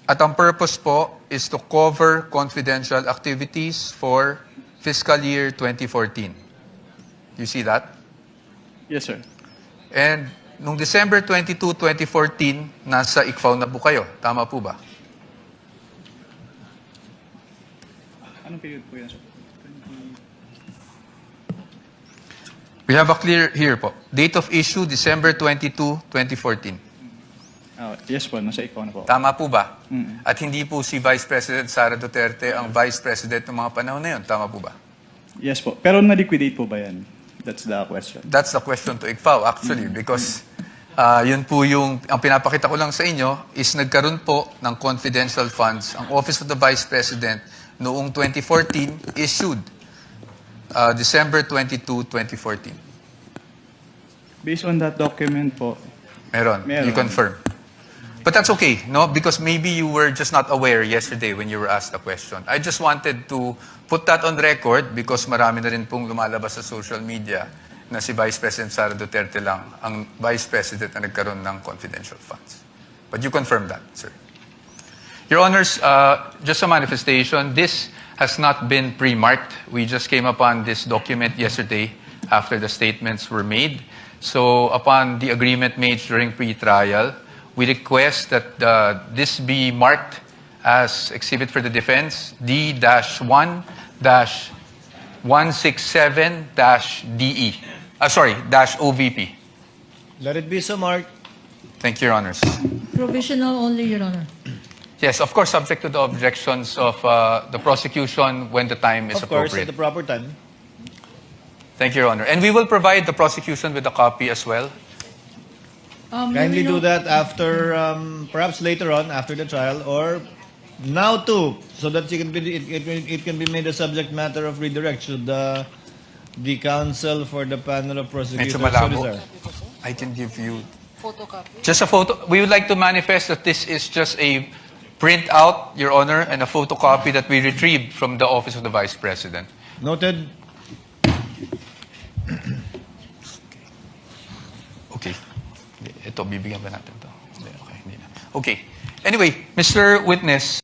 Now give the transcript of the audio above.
At ang purpose po is to cover confidential activities for fiscal year 2014. You see that? Yes, sir. And nung December 22, 2014, nasa ICFAO na po kayo. Tama po ba? Anong period po yan, sir? We have a clear here po. Date of issue, December 22, 2014. Yes po, nasa ikaw na po. Tama po ba? Mm. At hindi po si Vice President Sara Duterte ang Vice President ng mga panahon na yun. Tama po ba? Yes po. Pero na-liquidate po ba yan? That's the question. That's the question to ICFAO actually because yun po yung, ang pinapakita ko lang sa inyo is nagkaroon po ng confidential funds. Ang Office of the Vice President noong 2014 issued December 22, 2014. Based on that document po, Meron. Meron. You confirm. But that's okay, no? Because maybe you were just not aware yesterday when you were asked the question. I just wanted to put that on record because marami na rin pong lumalabas sa social media na si Vice President Sara Duterte lang ang Vice President na nagkaroon ng confidential funds. But you confirm that, sir. Your Honors, just a manifestation, this has not been pre-marked. We just came upon this document yesterday after the statements were made. So upon the agreement made during pre-trial, we request that this be marked as exhibit for the defense D-1-167-DE. -OVP. Let it be so marked. Thank you, Your Honors. Provisional only, Your Honor. Yes, of course, subject to the objections of the prosecution when the time is Of course, at appropriate. the proper time. Thank you, Your Honor. And we will provide the prosecution with a copy as well. Kindly do that after, perhaps later on, after the trial, or now too, so that it can be made a subject matter of redirect. Should the counsel for the panel of prosecutors Medyo so malabo. desire. I can give you Photocopy. just a photo. We would like to manifest that this is just a printout, Your Honor, and a photocopy that we retrieved from the Office of the Vice President. Noted. Okay. Ito, bibigyan ba natin to? Okay, hindi na. Okay. Anyway, Mr. Witness,